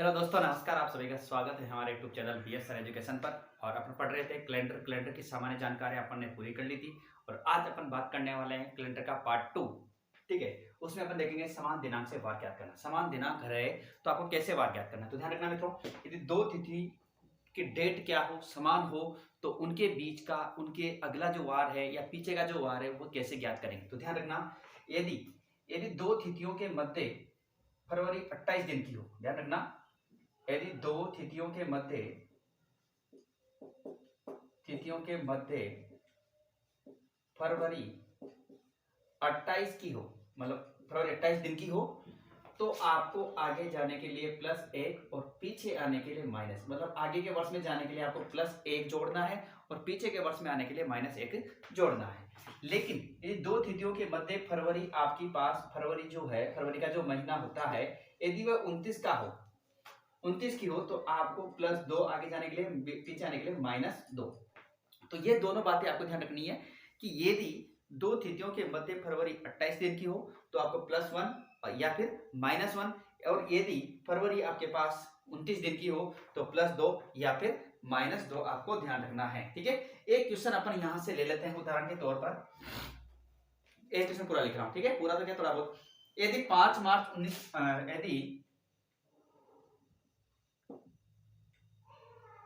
Hello दोस्तों, नमस्कार। आप सभी का स्वागत है हमारे YouTube channel BS sir education पर। और अपन पढ़ रहे थे कैलेंडर की सामान्य जानकारी अपन ने पूरी कर ली थी। और आज अपन बात करने वाले हैं कैलेंडर का पार्ट 2। ठीक है, उसमें अपन देखेंगे समान दिनांक से वार ज्ञात करना। समान दिनांक रहे तो आपको कैसे वार ज्ञात करना है। तो ध्यान रखना मित्रों, यदि दो तिथि की डेट क्या हो, समान हो, तो उनके बीच का, उनके अगला जो वार है या पीछे का जो वार है वो कैसे ज्ञात करेंगे। तो ध्यान रखना, यदि यदि दो तिथियों के मध्य फरवरी 28 दिन की हो, ध्यान रखना, यदि दो तिथियों के मध्य फरवरी 28 की हो, मतलब फरवरी 28 दिन की हो, तो आपको आगे जाने के लिए +1 और पीछे आने के लिए माइनस, मतलब आगे के वर्ष में जाने के लिए आपको +1 जोड़ना है और पीछे के वर्ष में आने के लिए -1 जोड़ना है। लेकिन ये दो तिथियों के मध्य फरवरी, आपके पास फरवरी जो है, फरवरी का जो महीना होता है, यदि वह 29 का हो, 29 की हो, तो आपको +2 आगे जाने के लिए, पीछे आने के लिए -2। तो ये दोनों बातें आपको ध्यान रखनी है कि यदि दो तिथियों के मध्य फरवरी 28 दिन की हो तो आपको +1 या फिर -1, और यदि फरवरी आपके पास 29 दिन की हो तो +2 या फिर -2 आपको ध्यान रखना है। ठीक है, एक क्वेश्चन अपन यहां से ले लेते हैं उदाहरण के तौर पर। एक क्वेश्चन पूरा लिख रहा हूं, ठीक है, पूरा तो क्या, थोड़ा बहुत। यदि 5 मार्च 19 यदि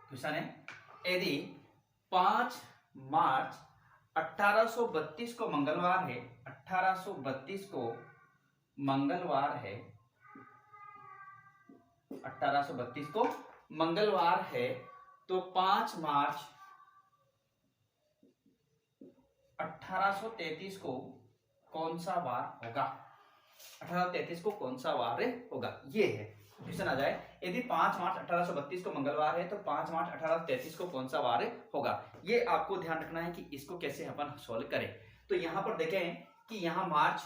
क्वेश्चन है, यदि 5 मार्च 1832 को मंगलवार है, 1832 को मंगलवार है, 1832 को मंगलवार है, तो 5 मार्च 1833 को कौन सा वार होगा। 1833 को कौन सा वार होगा, ये है क्वेश्चन आ जाए। यदि 5 मार्च 1832 को मंगलवार है तो 5 मार्च 1833 को कौन सा वार होगा, ये आपको ध्यान रखना है कि इसको कैसे अपन सॉल्व करें। तो यहां पर देखें कि यहां मार्च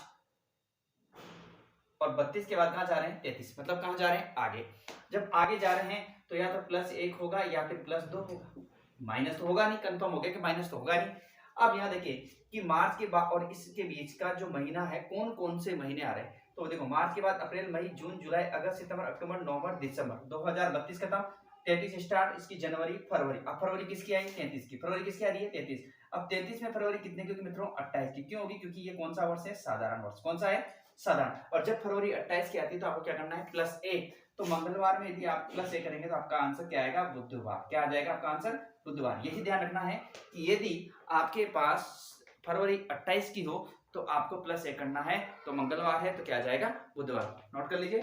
और 32 के बाद कहां जा रहे हैं, 33, मतलब कहां जा रहे हैं, आगे। जब आगे जा रहे हैं तो या तो +1 होगा या फिर +2 होगा, माइनस तो होगा नहीं, कंफर्म हो गया कि माइनस तो होगा नहीं। अब यहां देखिए कि मार्च के बाद और इसके बीच का जो महीना है, कौन कौन से महीने आ रहे हैं। तो देखो, मार्च के बाद अप्रैल, मई, जून, जुलाई, अगस्त, सितंबर, अक्टूबर, नवंबर, दिसंबर, 2032 खत्म, 33 स्टार्ट, इसकी जनवरी, फरवरी। अब फरवरी किसकी आई, 33 की। फरवरी किसकी आ रही है, 33। अब 33 में फरवरी कितने की होगी मित्रों, 28 की। क्यों होगी, क्योंकि ये कौन सा वर्ष है, साधारण वर्ष। कौन सा है, साधारण। और जब फरवरी 28 की आती है तो आपको क्या करना है, +1। तो मंगलवार में यदि आप +1 करेंगे तो आपका आंसर क्या आएगा, बुधवार। क्या आ जाएगा आपका आंसर, बुधवार। यही ध्यान रखना है कि यदि आपके पास फरवरी 28 की हो तो आपको +1 करना है, तो मंगलवार है तो क्या आ जाएगा, बुधवार। नोट कर लीजिए।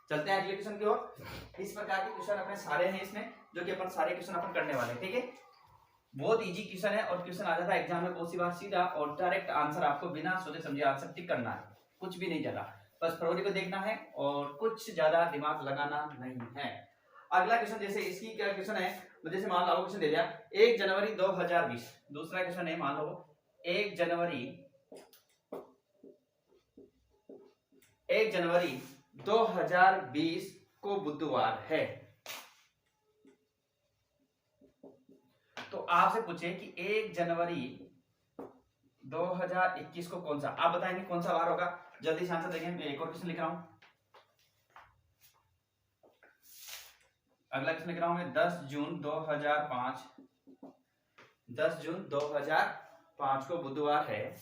चलते हैं अगले क्वेश्चन की ओर। इस प्रकार के क्वेश्चन अपने सारे हैं इसमें, जो कि अपन सारे क्वेश्चन अपन करने वाले हैं। ठीक है, बहुत इजी क्वेश्चन है और क्वेश्चन आ जाता है एग्जाम में बहुत सी बार सीधा, और डायरेक्ट आंसर आपको बिना सोचे समझे आंसर टिक करना है, कुछ भी नहीं ज्यादा, बस फरवरी को देखना है और कुछ ज्यादा दिमाग लगाना नहीं है। अगला क्वेश्चन, जैसे इसकी क्या क्वेश्चन है, जैसे मान लो क्वेश्चन दे दिया 1 जनवरी 2020। दूसरा क्वेश्चन है, मान लो 1 जनवरी 2020 को बुधवार है। तो आपसे पूछे कि 1 जनवरी 2021 को कौन सा, आप बताएंगे कौन सा वार होगा। जल्दी से आंसर देंगे। मैं एक और क्वेश्चन लिख रहा हूं, अगला क्वेश्चन लिख रहा हूं मैं। 10 जून 2005 को बुधवार है,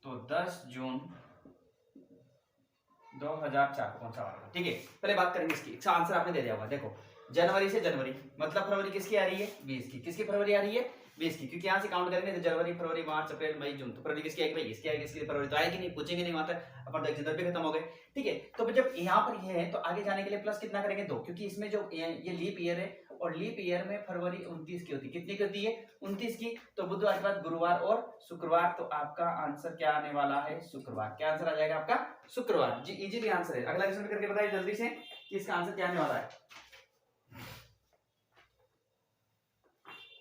तो 10 जून 2004 को कौन सा वार होगा। ठीक है, पहले बात करेंगे इसकी। इसका आंसर आपने दे दिया होगा। देखो, जनवरी से जनवरी, मतलब फरवरी किसकी आ रही है, 20 की। किसकी फरवरी आ रही है, 20 की, क्योंकि यहां से काउंट करेंगे तो जनवरी, फरवरी, मार्च, अप्रैल, मई, जून, तो फरवरी किसकी आएगी भाई, इसकी आएगी। इसकी फरवरी तो आएगी नहीं, पूछेंगे नहीं, वहां तक अपन तो जनवरी पे खत्म हो गए। ठीक है, तो जब यहाँ पर ये है तो आगे जाने के लिए प्लस कितना करेंगे, 2, क्योंकि इसमें जो ये लीप ईयर है और लीप ईयर में फरवरी 29 की होती है। कितनी की होती है, 29 की। तो बुधवार के बाद गुरुवार और शुक्रवार, तो आपका आंसर क्या आने वाला है, शुक्रवार। क्या आंसर आ जाएगा आपका, शुक्रवार। जी, इजीली आंसर है। अगला क्वेश्चन करके बताइए जल्दी से कि इसका आंसर क्या आने वाला है।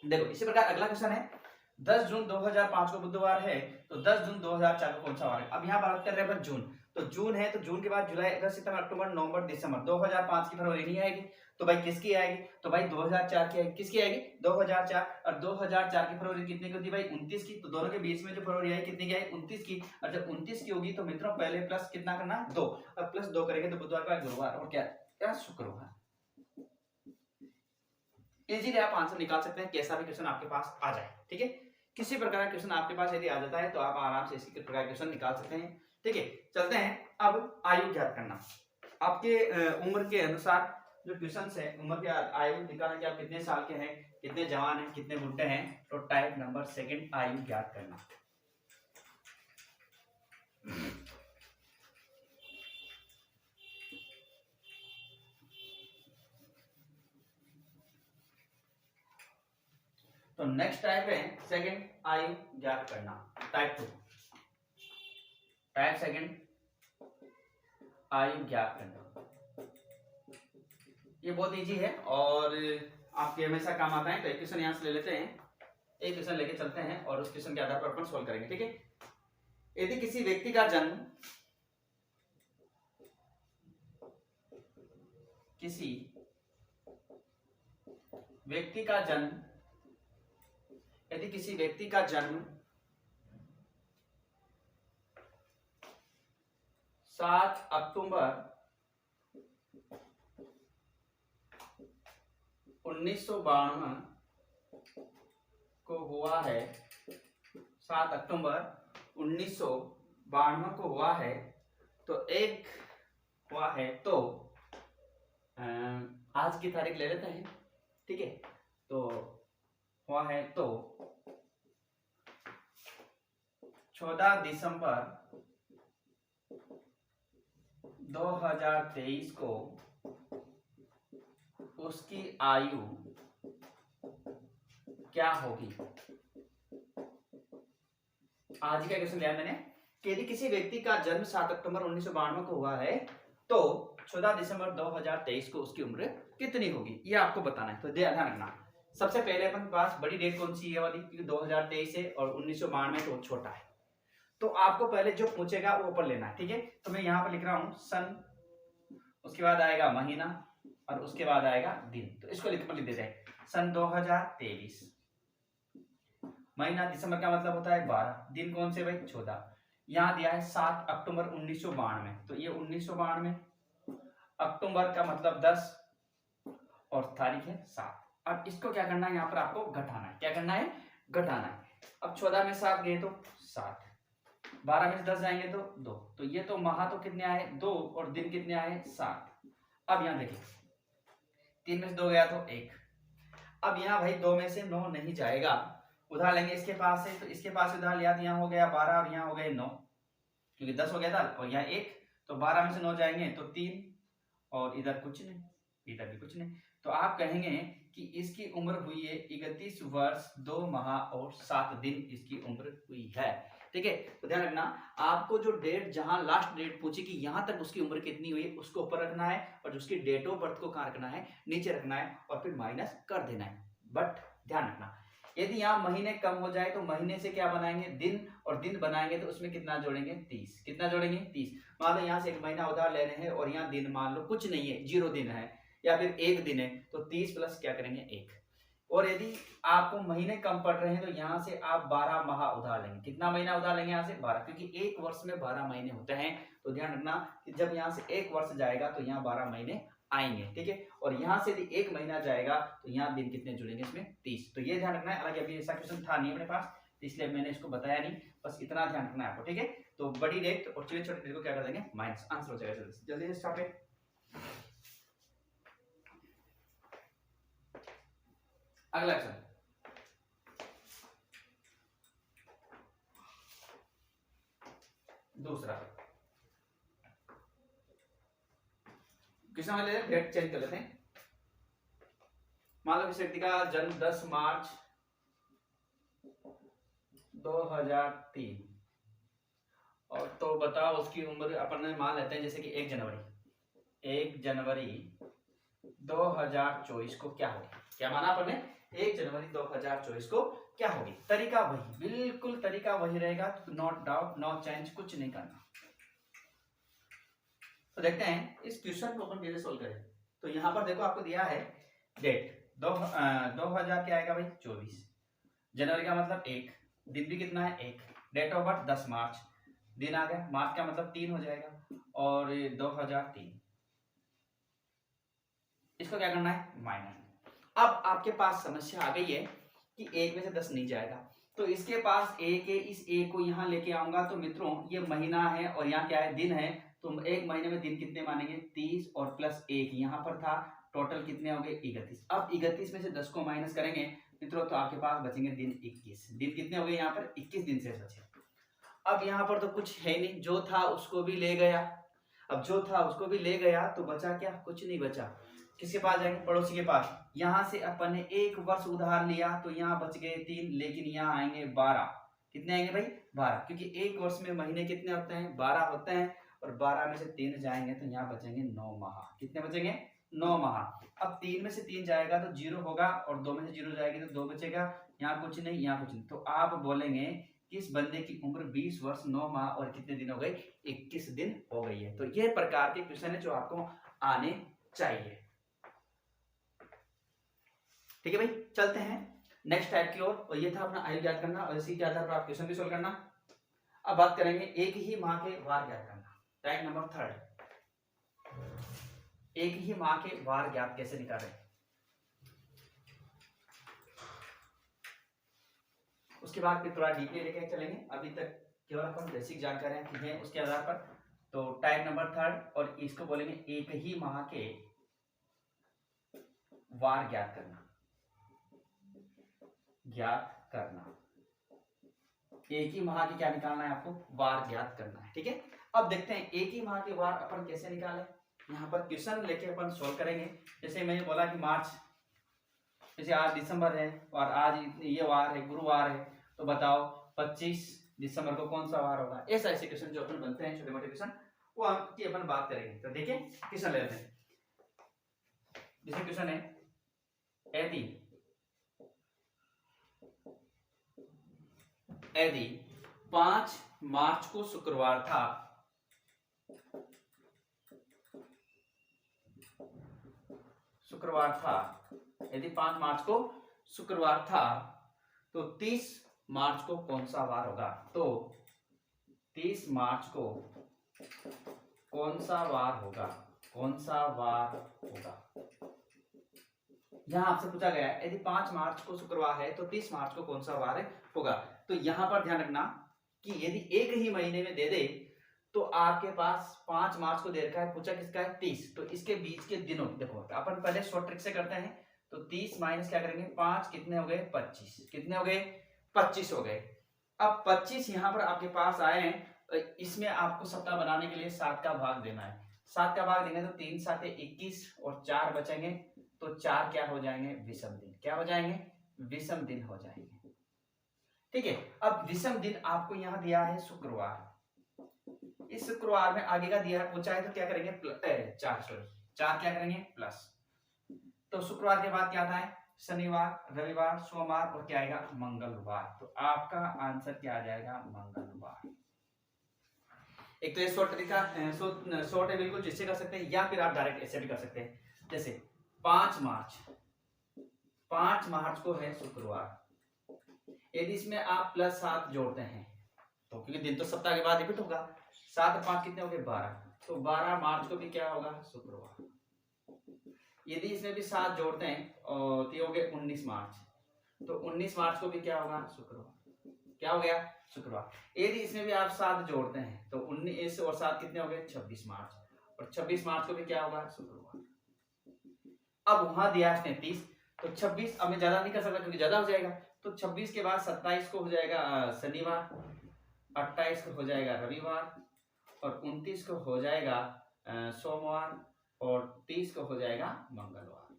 देखो, इसी प्रकार अगला क्वेश्चन है, 10 जून 2005 को बुधवार है, तो 10 जून 2004 को कौन सा वार है। अब यहाँ बात कर रहे हैं जून, तो जून है तो जून के बाद जुलाई अगस्त सितंबर अक्टूबर नवंबर दिसंबर 2005 की फरवरी नहीं आएगी, तो भाई किसकी आएगी, तो भाई 2004 की आएगी। किसकी आएगी, 2004। और 2004 की फरवरी कितने की होती है भाई, 29 की। तो दोनों के बीच में जो फरवरी आई कितनी की आई, 29 की। और जब 29 की होगी तो मित्रों पहले प्लस कितना करना, 2। अब प्लस 2 करेंगे तो बुधवार का गुरुवार और क्या शुक्रवार। इजीली आप आंसर निकाल सकते हैं, कैसा भी क्वेश्चन आपके पास आ जाए। ठीक है, किसी प्रकार का क्वेश्चन आपके पास यदि आ जाता है तो आप आराम से इसी प्रकार क्वेश्चन निकाल सकते हैं। ठीक है, चलते हैं अब आयु ज्ञात करना। आपके उम्र के अनुसार जो क्वेश्चन है, उम्र के आयु निकालना कि आप कितने साल के हैं, कितने जवान हैं, कितने बुढ़े हैं। तो टाइप नंबर 2 आयु ज्ञात करना। तो नेक्स्ट टाइप है 2 आयु ज्ञात करना, टाइप 2। टाइप 2 आयु ज्ञात करना, ये बहुत इजी है और आपके हमेशा काम आता है। तो एक क्वेश्चन यहां से ले लेते हैं, एक क्वेश्चन लेके चलते हैं और उस क्वेश्चन के आधार पर अपन सोल्व करेंगे। ठीक है, यदि किसी व्यक्ति का जन्म यदि किसी व्यक्ति का जन्म 7 अक्टूबर 1992 को हुआ है, 7 अक्टूबर 1992 को हुआ है, तो एक हुआ है, तो आज की तारीख ले लेते हैं। ठीक है, तो हुआ है तो 14 दिसंबर 2023 को उसकी आयु क्या होगी। आज का क्वेश्चन लिया मैंने कि यदि किसी व्यक्ति का जन्म 7 अक्टूबर 1992 को हुआ है तो 14 दिसंबर 2023 को उसकी उम्र कितनी होगी, ये आपको बताना है। तो ध्यान रखना, सबसे पहले अपन पास बड़ी डेट कौन सी है वाली, क्योंकि 2023 है और 1992 तो छोटा है। तो आपको पहले जो पूछेगा वो ऊपर लेना है। ठीक है, तो मैं यहाँ पर लिख रहा हूँ सन, उसके बाद आएगा महीना और उसके बाद आएगा दिन। तो इसको लिख देते हैं, सन 2023। महीना दिसंबर का मतलब होता है 12, दिन कौन से भाई 14। यहाँ दिया है 7 अक्टूबर 1992, तो ये 1992, अक्टूबर का मतलब 10 और तारीख है 7। अब इसको क्या करना है, यहाँ पर आपको घटाना है। क्या करना है, घटाना है। अब 14 में 7 गए तो 7, 12 में से 10 जाएंगे तो 2, तो ये तो माह तो कितने आए 2 और दिन कितने आए 7। अब यहाँ देखिए 3 में से 2 गया तो 1। अब यहाँ भाई 2 में से 9 नहीं जाएगा, उधार लेंगे इसके पास से, तो इसके पास उधार लिया तो यहाँ हो गया 12 और यहाँ हो गए 9, क्योंकि 10 हो गया था और यहाँ 1, तो 12 में से 9 जाएंगे तो 3 और इधर कुछ नहीं, इधर भी कुछ नहीं। तो आप कहेंगे कि इसकी उम्र हुई है 31 वर्ष 2 माह और 7 दिन इसकी उम्र हुई है। ठीक है, तो ध्यान रखना, आपको जो डेट, जहां लास्ट डेट पूछी कि यहां तक उसकी उम्र कितनी हुई है, उसको ऊपर रखना है और उसकी डेट ऑफ बर्थ को कहां रखना है, नीचे रखना है और फिर माइनस कर देना है। बट ध्यान रखना, यदि यहाँ महीने कम हो जाए तो महीने से क्या बनाएंगे, दिन, और दिन बनाएंगे तो उसमें कितना जोड़ेंगे 30। कितना जोड़ेंगे 30। मान लो यहाँ से 1 महीना उधार ले रहे हैं और यहाँ दिन मान लो कुछ नहीं है, 0 दिन है या फिर 1 दिन है, तो 30 प्लस क्या करेंगे 1। और यदि आपको महीने कम पड़ रहे हैं तो यहाँ से आप 12 माह उधार लेंगे। कितना महीना उधार लेंगे यहाँ से 12, क्योंकि एक वर्ष में 12 महीने होते हैं। तो ध्यान रखना कि जब यहाँ से 1 वर्ष जाएगा तो यहाँ 12 महीने आएंगे। ठीक है, और यहाँ से यदि 1 महीना जाएगा तो यहाँ दिन कितने जुड़ेंगे इसमें 30। तो ये ध्यान रखना है। हालांकि अभी ऐसा क्वेश्चन था नहीं अपने पास, इसलिए मैंने इसको बताया नहीं, बस इतना ध्यान रखना है आपको। ठीक है, तो बड़ी डेट और छोटे छोटे डेट को क्या कर देंगे माइनस, आंसर हो जाएगा। जल्दी से स्टॉप है। अगला क्वेश्चन, दूसरा क्वेश्चन में डेट चेंज कर लेते हैं। मान लो किसी व्यक्ति का जन्म 10 मार्च 2003 और तो बताओ उसकी उम्र अपन मान लेते हैं जैसे कि 1 जनवरी 2024 को क्या होगी। क्या माना अपन ने, 1 जनवरी 2024 को क्या होगी। तरीका वही, बिल्कुल तरीका वही रहेगा, नोट डाउट, नो चेंज, कुछ नहीं करना। तो देखते हैं इस क्वेश्चन को अपन कैसे सोल्व करें। तो यहाँ पर देखो आपको दिया है डेट 2000 क्या आएगा भाई 24, जनवरी का मतलब 1, दिन भी कितना है 1, डेट ऑफ बर्थ 10 मार्च, दिन आ गया, मार्च का मतलब 3 हो जाएगा और 2003, इसको क्या करना है माइनस। अब आपके पास समस्या आ गई है कि 1 में से 10 नहीं जाएगा, तो इसके पास 1 है, इस 1 को यहाँ लेके आऊंगा तो मित्रों ये महीना है और यहाँ क्या है दिन है, तो एक महीने में दिन कितने मानेंगे 30 और प्लस 1 यहाँ पर था, टोटल कितने हो गए 31। अब 31 में से 10 को माइनस करेंगे मित्रों तो आपके पास बचेंगे दिन 21, दिन कितने हो गए यहाँ पर 21 दिन से बचे। अब यहाँ पर तो कुछ है नहीं, जो था उसको भी ले गया, अब जो था उसको भी ले गया तो बचा क्या, कुछ नहीं बचा। किसके पास जाएंगे, पड़ोसी के पास। यहाँ से अपन ने 1 वर्ष उधार लिया तो यहाँ बच गए 3, लेकिन यहाँ आएंगे 12, कितने आएंगे भाई 12, क्योंकि 1 वर्ष में महीने कितने होते हैं 12 होते हैं, और 12 में से 3 जाएंगे तो यहाँ बचेंगे 9 माह, कितने बचेंगे 9 माह। अब 3 में से 3 जाएगा तो 0 होगा और 2 में से 0 जाएगी तो 2 बचेगा, यहाँ कुछ नहीं यहाँ कुछ नहीं, तो आप बोलेंगे कि इस बंदे की उम्र 20 वर्ष 9 माह और कितने दिन हो गए 21 दिन हो गई है। तो ये प्रकार के क्वेश्चन है जो आपको आने चाहिए। ठीक है भाई, चलते हैं नेक्स्ट टाइप की ओर, और ये था अपना आयु ज्ञात करना और इसी के आधार पर आप क्वेश्चन भी सोल्व करना। अब बात करेंगे एक ही माह के वार ज्ञात करना, टाइप नंबर 3, एक ही माह के वार ज्ञात कैसे निकालें। उसके बाद फिर थोड़ा डीपली लेके चलेंगे, अभी तक केवल अपन बेसिक जानकारियां की हैं उसके आधार पर। तो टाइप नंबर 3 और इसको बोलेंगे एक ही माह के वार ज्ञात करना, ज्ञात करना, एक ही माह की क्या निकालना है आपको, वार ज्ञात करना है। ठीक है, अब देखते हैं एक ही माह के वार अपन कैसे निकालें। यहाँ पर क्वेश्चन लेके अपन सोल्व करेंगे। जैसे मैंने बोला कि मार्च, जैसे आज दिसंबर है और आज ये वार है गुरुवार है, तो बताओ 25 दिसंबर को कौन सा वार होगा। ऐसा ऐसे क्वेश्चन जो अपन बनते हैं छोटे मोटे क्वेश्चन, वो आपकी अपन बात करेंगे। तो देखिए क्वेश्चन लेते हैं, जैसे क्वेश्चन है यदि 5 मार्च को शुक्रवार था, यदि 5 मार्च को शुक्रवार था तो 30 मार्च को कौन सा वार होगा। तो 30 मार्च को कौन सा वार होगा, कौन सा वार होगा। यहां आपसे पूछा गया है यदि 5 मार्च को शुक्रवार है तो 30 मार्च को कौन सा वार होगा। तो यहां पर ध्यान रखना कि यदि एक ही महीने में दे दे तो आपके पास 5 मार्च को दे रखा है, पूछा किसका है 30, तो इसके बीच के दिनों देखो अपन पहले शॉर्ट ट्रिक से करते हैं। तो 30 माइनस क्या करेंगे 5, कितने हो गए 25, कितने हो गए 25 हो गए। अब 25 यहाँ पर आपके पास आए हैं, इसमें आपको सप्ताह बनाने के लिए 7 का भाग देना है। 7 का भाग देंगे तो 3 7 21 और 4 बचेंगे, तो 4 क्या हो जाएंगे विषम दिन, क्या हो जाएंगे विषम दिन हो जाएंगे। ठीक है, अब विषम दिन आपको यहाँ दिया है शुक्रवार, इस शुक्रवार में आगे का दिया है पूछा है तो क्या करेंगे 4 क्या करेंगे प्लस। तो शुक्रवार के बाद क्या आता है शनिवार, रविवार, सोमवार और क्या आएगा मंगलवार। तो आपका आंसर क्या आ जाएगा मंगलवार। एक तो ये शॉर्ट तरीका शॉर्ट है बिल्कुल, जिससे कर सकते हैं, या फिर आप डायरेक्ट ऐसे भी कर सकते हैं। जैसे 5 मार्च को है शुक्रवार, यदि इसमें आप +7 जोड़ते हैं तो क्योंकि दिन तो सप्ताह के बाद रिपीट होगा, 7 और 5 कितने हो गए 12, तो 12 मार्च को भी क्या होगा शुक्रवार। यदि इसमें भी 7 जोड़ते हैं तो ये हो गए 19 मार्च, तो 19 मार्च को भी क्या होगा शुक्रवार, क्या हो गया शुक्रवार। यदि इसमें भी आप 7 जोड़ते हैं तो 19 और 7 कितने हो गए 26 मार्च, और 26 मार्च को भी क्या होगा शुक्रवार। अब वहां दिया है 30, तो 26 अब मैं ज्यादा नहीं कर सकता क्योंकि ज्यादा हो जाएगा, तो 26 के बाद 27 को हो जाएगा शनिवार, 28 को हो जाएगा रविवार, और 29 को हो जाएगा सोमवार, और 30 को हो जाएगा मंगलवार।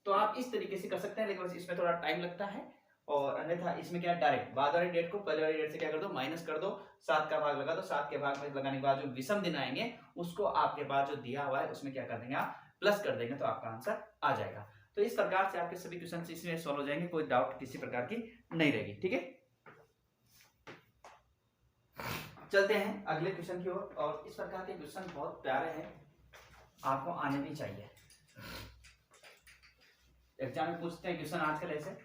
तो आप इस तरीके से कर सकते हैं, लेकिन बस इसमें थोड़ा टाइम लगता है, और अन्यथा इसमें क्या डायरेक्ट बाद वाली डेट को पहले वाली डेट से क्या कर दो माइनस कर दो, 7 का भाग लगा दो, 7 के भाग में लगाने के बाद जो विषम दिन आएंगे उसको आपके पास जो दिया हुआ है उसमें क्या कर देंगे आप प्लस कर देंगे, तो आपका आंसर आ जाएगा। तो इस प्रकार से आपके सभी क्वेश्चन इसमें सॉल्व हो जाएंगे, कोई डाउट किसी प्रकार की नहीं रहेगी। ठीक है, चलते हैं अगले क्वेश्चन की ओर। और इस प्रकार के क्वेश्चन बहुत प्यारे हैं, आपको आने भी चाहिए। एग्जाम में पूछते हैं क्वेश्चन आजकल ऐसे,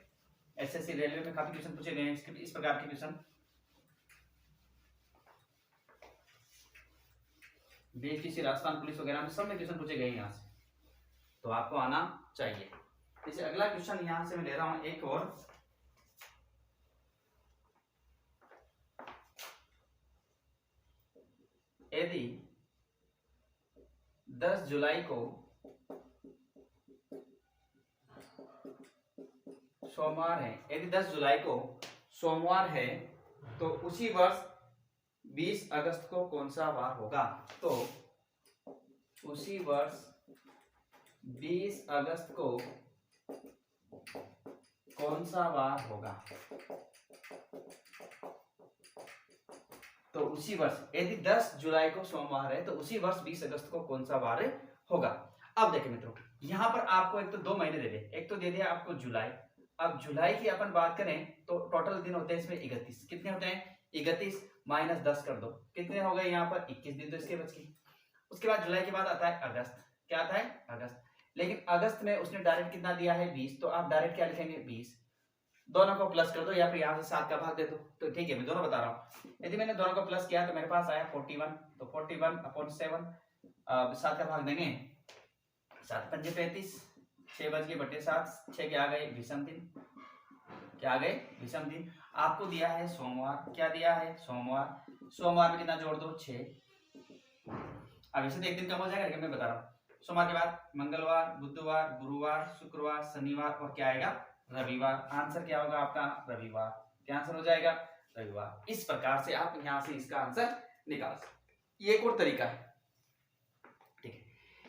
एसएससी रेलवे में काफी क्वेश्चन पूछे गए हैं इस प्रकार के क्वेश्चन। बीएसटीसी, राजस्थान पुलिस वगैरह में सब में क्वेश्चन पूछे गए हैं यहाँ से, तो आपको आना चाहिए। जैसे अगला क्वेश्चन यहाँ से मैं ले रहा हूं एक और। यदि 10 जुलाई को सोमवार है, यदि 10 जुलाई को सोमवार है तो उसी वर्ष 20 अगस्त को कौन सा वार होगा? तो उसी वर्ष 20 अगस्त को कौन सा वार होगा? तो उसी वर्ष, यदि 10 जुलाई को सोमवार है तो उसी वर्ष 20 अगस्त को कौन सा वार होगा? अब देखिए मित्रों, यहां पर आपको एक तो 2 महीने दे दिए, एक तो दे दिया आपको जुलाई। अब जुलाई की अपन बात करें तो टोटल दिन होते हैं इसमें 31। कितने होते हैं? 31 माइनस 10 कर दो, कितने हो गए यहाँ पर? 21 दिन तो इसके बच गए। उसके बाद जुलाई के बाद आता है अगस्त। क्या आता है? अगस्त। लेकिन अगस्त में उसने डायरेक्ट कितना दिया है? 20, तो आप डायरेक्ट क्या लिखेंगे? 20। दोनों को प्लस कर दो या फिर यहाँ से 7 का भाग दे दो, तो ठीक है मैं दोनों बता रहा हूँ। यदि मैंने दोनों को प्लस किया तो मेरे पास आया 41, तो 41/7 7 का भाग देंगे, 7 पंजे 35, 6 बज गए बटे 7, 6 के आ गए विषम दिन। क्या आ गए? विषम दिन। आपको दिया है सोमवार, क्या दिया है? सोमवार। सोमवार में कितना जोड़ दो? 6। अब इसे तो एक दिन कम हो जाएगा, लेकिन मैं बता रहा हूँ। सोमवार के बाद मंगलवार, बुधवार, गुरुवार, शुक्रवार, शनिवार और क्या आएगा? रविवार। आंसर क्या होगा आपका? रविवार। क्या आंसर हो जाएगा? रविवार। इस प्रकार से आप यहां से इसका आंसर निकाल सकते। ये एक और तरीका है, ठीक है।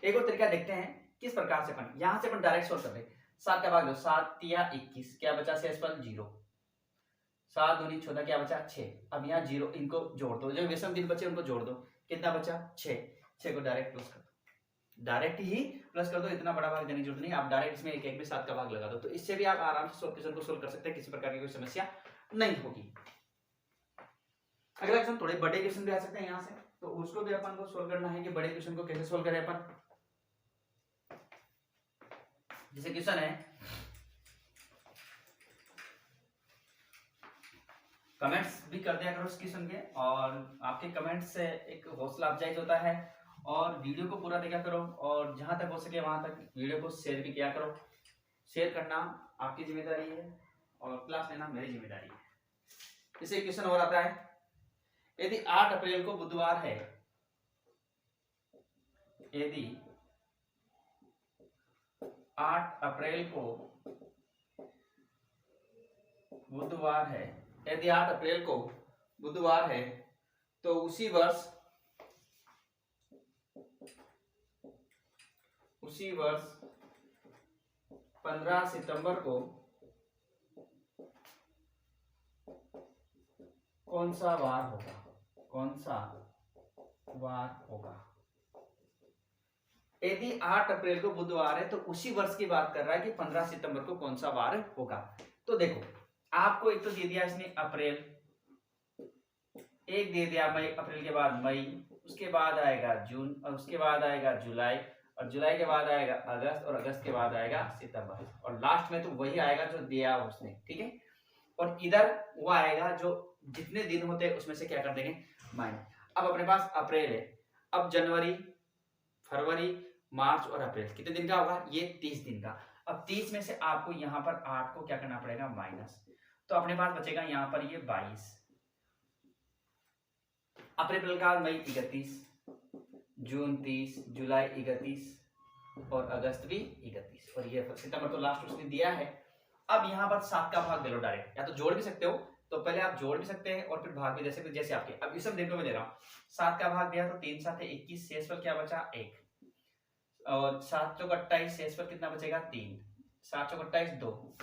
एक और तरीका देखते हैं किस प्रकार से अपन यहां से अपन डायरेक्ट सोल्व कर रहे हैं। 7 का भाग दो, 7 या 21, क्या बचा? शेषफल 0। 7 दूनी 14, क्या बचा? 6। अब यहाँ 0, इनको जोड़ दो, जो विषम दिन बचे उनको जोड़ दो, कितना बचा? 6। 6 को डायरेक्ट प्लस कर दो, डायरेक्ट ही प्लस कर दो, इतना बड़ा भाग देने की जरूरत नहीं। आप डायरेक्ट इसमें एक में 7 का भाग लगा दो, तो इससे भी आप आराम से क्वेश्चन को सोल्व कर सकते हैं, किसी प्रकार की कोई समस्या नहीं होगी। अगला क्वेश्चन, थोड़े बड़े क्वेश्चन भी आ सकते हैं यहाँ से, तो उसको भी अपन को सोल्व करना है कि बड़े क्वेश्चन को कैसे सोल्व करें अपन। जैसे क्वेश्चन है, कमेंट्स भी कर दिया करो इस क्वेश्चन के, और आपके कमेंट्स से एक हौसला अफजाई होता है। और वीडियो को पूरा देखा करो, और जहां तक हो सके वहां तक वीडियो को शेयर भी किया करो। शेयर करना आपकी जिम्मेदारी है और क्लास लेना मेरी जिम्मेदारी है। जैसे क्वेश्चन और आता है, यदि 8 अप्रैल को बुधवार है, यदि 8 अप्रैल को बुधवार है, यदि 8 अप्रैल को बुधवार है तो उसी वर्ष 15 सितंबर को कौन सा वार होगा? कौन सा वार होगा? यदि 8 अप्रैल को बुधवार है तो उसी वर्ष की बात कर रहा है कि 15 सितंबर को कौन सा वार होगा। तो देखो, आपको एक तो दे दिया इसने अप्रैल, एक दे दिया मई, अप्रैल के बाद मई, उसके बाद आएगा जून, और उसके बाद आएगा जुलाई, और जुलाई के बाद आएगा अगस्त, और अगस्त के बाद आएगा सितंबर, और लास्ट में तो वही आएगा जो दिया उसने, ठीक है। और इधर वो आएगा जो जितने दिन होते हैं उसमें से क्या कर देंगे? माइनस। अब अपने पास अप्रैल है, अब जनवरी, फरवरी, मार्च और अप्रैल कितने दिन का होगा? ये 30 दिन का। अब 30 में से आपको यहाँ पर 8 को क्या करना पड़ेगा? माइनस। तो अपने पास बचेगा यहाँ पर ये 22। अप्रैल का मई 31, जून 30, जुलाई 31 और अगस्त भी 31, और ये सितंबर तो लास्ट उसने दिया है। अब यहाँ पर 7 का भाग दे लो डायरेक्ट, या तो जोड़ भी सकते हो, तो पहले आप जोड़ भी सकते हैं और फिर भाग भी दे सकते, जैसे आपके। अब इस दिन को मैं दे रहा हूँ, 7 का भाग दिया तो 3 7 21, शेषफल क्या बचा? 1, और 7 चौक 28, शेषफल कितना बचेगा? 3, 7 चौक 28, 2,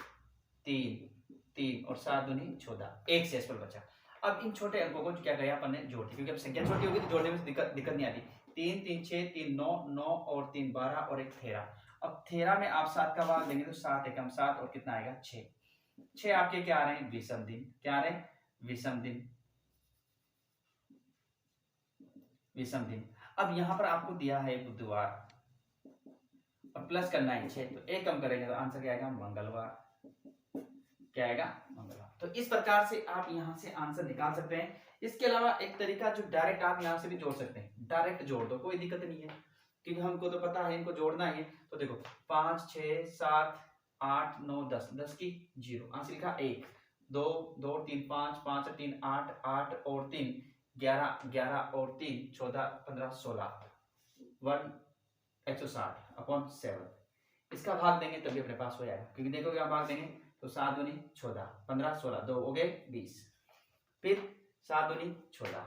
3 और 7 दूनी 14, 1 शेषफल बचा। अब इन छोटे अंकों को क्या किया अपन ने? जोड़ दिया, क्योंकि अब संख्या छोटी होगी तो जोड़ने में दिक्कत नहीं आती। 3 3 6 3 9 9 और 3 12 और 1 13। अब 13 में आप 7 का भाग देंगे तो 7 एकम 7 और कितना आएगा? 6। 6 आपके क्या आ रहे हैं? विषम दिन। क्या आ रहे हैं? विषम दिन। विषम दिन। अब यहाँ पर आपको दिया है बुधवार और प्लस करना है 6, तो एक कम करेंगे तो आंसर क्या आएगा? मंगलवार। क्या आएगा? मंगलवार। तो इस प्रकार से आप यहाँ से आंसर निकाल सकते हैं। इसके अलावा एक तरीका जो डायरेक्ट आप यहाँ से भी जोड़ सकते हैं, डायरेक्ट जोड़ दो, कोई दिक्कत नहीं है, क्योंकि हमको तो पता है इनको जोड़ना है। तो देखो 5 6 7 8 9 10, 10 की 0, आंसर लिखा 1 2 2 3 5 5 3 8 8 और 3 11 11 और 3 14 15 16 160 अपॉन 7। इसका भाग देंगे तभी अपने पास हो जाएगा, क्योंकि देखो क्या भाग देंगे तो 7 दूनी 14 15 16 2 हो गए 20, फिर 7 दूनी 14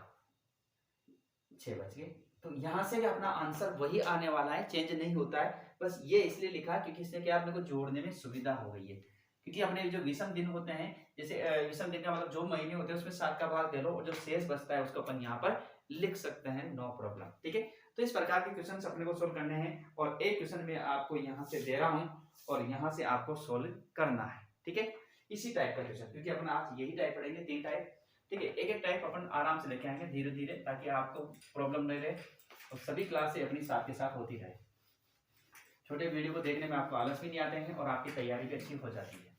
6 बच गए। तो यहां से भी अपना आंसर वही आने वाला है, चेंज नहीं होता है। बस ये इसलिए लिखा है क्योंकि इससे क्या अपने को जोड़ने में सुविधा हो गई है, क्योंकि अपने जो विषम दिन होते हैं, जैसे विषम दिन का मतलब जो महीने होते हैं उसमें 7 का भाग दे लो और जो शेष बचता है उसको अपन यहाँ पर लिख सकते हैं, नो प्रॉब्लम। ठीक है, तो इस प्रकार के क्वेश्चन अपने को सोल्व करने हैं और एक क्वेश्चन में आपको यहाँ से दे रहा हूँ और यहाँ से आपको सोल्व करना है। ठीक है, इसी टाइप का क्वेश्चन, क्योंकि अपन आज यही टाइप पढ़ेंगे, 3 टाइप। ठीक है, एक एक टाइप अपन आराम से लेके आएंगे धीरे धीरे, ताकि आपको प्रॉब्लम नहीं रहे और सभी क्लासें अपनी साथ के साथ होती रहे। छोटे वीडियो को देखने में आपको आलस भी नहीं आते हैं और आपकी तैयारी भी अच्छी हो जाती है।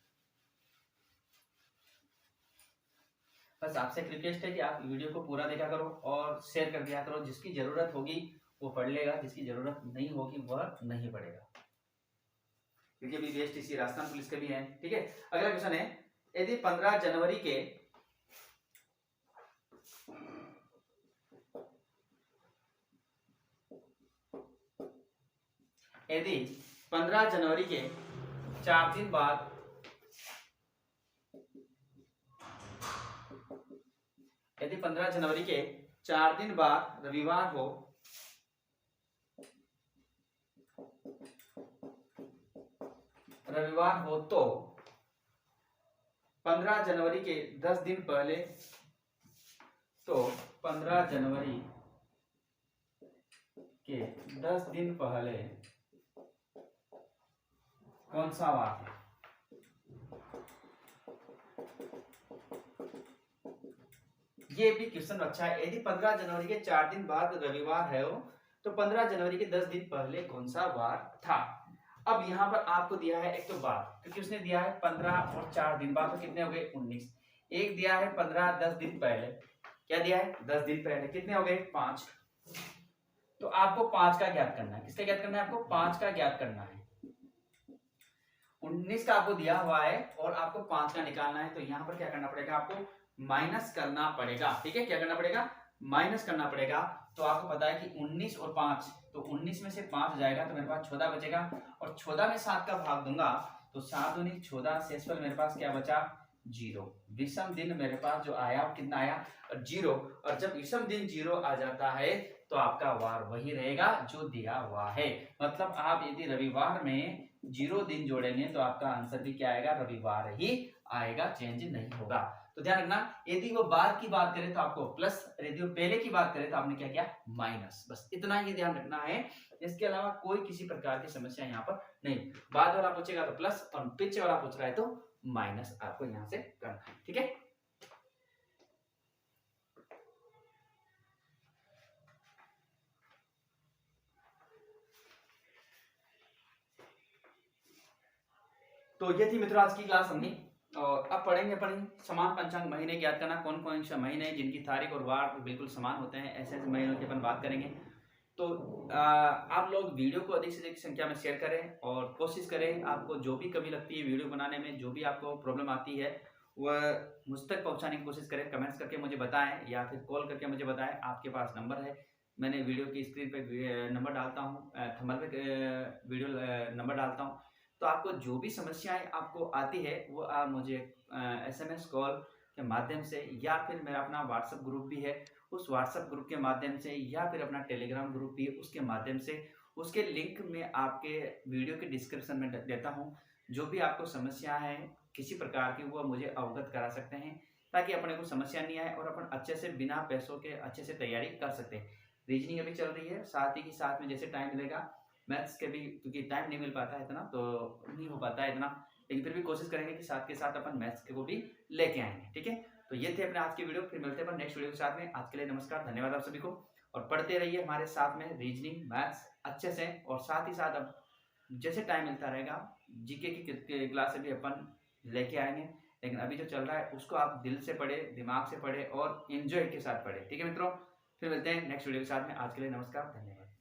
बस आपसे एक रिक्वेस्ट है कि आप वीडियो को पूरा देखा करो और शेयर कर दिया करो। जिसकी जरूरत होगी वो पढ़ लेगा, जिसकी जरूरत नहीं होगी वह नहीं पढ़ेगा, क्योंकि अभी VSTC राजस्थान पुलिस के भी हैं। ठीक है, अगला क्वेश्चन है, यदि 15 जनवरी के यदि 15 जनवरी के 4 दिन बाद यदि 15 जनवरी के 4 दिन बाद रविवार हो, तो 15 जनवरी के 10 दिन पहले, तो 15 जनवरी के 10 दिन पहले कौन सा वार है? ये भी क्वेश्चन अच्छा है। यदि 15 जनवरी के 4 दिन बाद रविवार है तो 15 जनवरी के 10 दिन पहले कौन सा वार था? अब यहाँ पर आपको दिया है एक तो बार, क्योंकि उसने दिया है 15 और 4 दिन बाद, तो कितने हो गए 19। एक दिया है 15 10 दिन पहले, क्या दिया है 10 दिन पहले, कितने हो गए 5। तो आपको 5 का ज्ञात करना है। किसका ज्ञात करना है? आपको 5 का ज्ञात करना है। 19 का आपको दिया हुआ है और आपको 5 का निकालना है, तो यहाँ पर क्या करना पड़ेगा? आपको माइनस करना पड़ेगा। ठीक है, क्या करना पड़ेगा? माइनस करना पड़ेगा। तो आपको पता है कि 19 और 5, तो 19 में से 5 जाएगा तो मेरे पास 14 बचेगा और 14 में 7 का भाग दूंगा तो 7 दूनी 14, शेषफल मेरे पास क्या बचा? 0। विषम दिन मेरे पास जो आया कितना आया? 0। और जब विषम दिन 0 आ जाता है तो आपका वार वही रहेगा जो दिया हुआ है। मतलब आप यदि रविवार में 0 दिन जोड़ेंगे तो आपका आंसर भी क्या आएगा? रविवार ही आएगा, चेंज नहीं होगा। तो ध्यान रखना, यदि वो बार की बात करें तो आपको प्लस, यदि वो पहले की बात करें तो आपने क्या किया? माइनस। बस इतना ही ध्यान रखना है, इसके अलावा कोई किसी प्रकार की समस्या यहाँ पर नहीं। बाद वाला पूछेगा तो प्लस और पीछे वाला पूछ रहा है तो माइनस आपको यहाँ से करना है। ठीक है, तो ये थी मित्रों आज की क्लास हमने। और अब पढ़ेंगे अपन समान पंचांग महीने ज्ञात करना, कौन कौन से महीने जिनकी तारीख और वार बिल्कुल समान होते हैं, ऐसे ऐसे महीनों की अपन बात करेंगे। तो आप लोग वीडियो को अधिक से अधिक संख्या में शेयर करें और कोशिश करें, आपको जो भी कमी लगती है वीडियो बनाने में, जो भी आपको प्रॉब्लम आती है वह मुझ तक पहुंचाने की कोशिश करें। कमेंट्स करके मुझे बताएं या फिर कॉल करके मुझे बताएं। आपके पास नंबर है, मैंने वीडियो की स्क्रीन पे नंबर डालता हूँ, थंबनेल पे वीडियो नंबर डालता हूँ। तो आपको जो भी समस्याएं आपको आती है वो आप मुझे SMS कॉल के माध्यम से या फिर मेरा अपना व्हाट्सएप ग्रुप भी है, उस व्हाट्सएप ग्रुप के माध्यम से या फिर अपना टेलीग्राम ग्रुप भी है उसके माध्यम से, उसके लिंक में आपके वीडियो के डिस्क्रिप्शन में देता हूँ। जो भी आपको समस्या है किसी प्रकार की वो मुझे अवगत करा सकते हैं, ताकि अपने को समस्या नहीं आए और अपन अच्छे से बिना पैसों के अच्छे से तैयारी कर सकते हैं। रीजनिंग अभी चल रही है, साथ ही के साथ में जैसे टाइम मिलेगा मैथ्स के भी, क्योंकि टाइम नहीं मिल पाता है इतना, तो नहीं हो पाता है इतना, लेकिन फिर भी कोशिश करेंगे कि साथ के साथ अपन मैथ्स के को भी लेके आएंगे। ठीक है, तो ये थे अपने आज की वीडियो, फिर मिलते हैं अपन नेक्स्ट वीडियो के साथ में। आज के लिए नमस्कार, धन्यवाद आप सभी को। और पढ़ते रहिए हमारे साथ में रीजनिंग मैथ्स अच्छे से, और साथ ही साथ अब जैसे टाइम मिलता रहेगा जीके की क्लास भी अपन लेके आएंगे, लेकिन अभी जो चल रहा है उसको आप दिल से पढ़े, दिमाग से पढ़े और एंजॉय के साथ पढ़े। ठीक है मित्रों, फिर मिलते हैं नेक्स्ट वीडियो के साथ में। आज के लिए नमस्कार, धन्यवाद।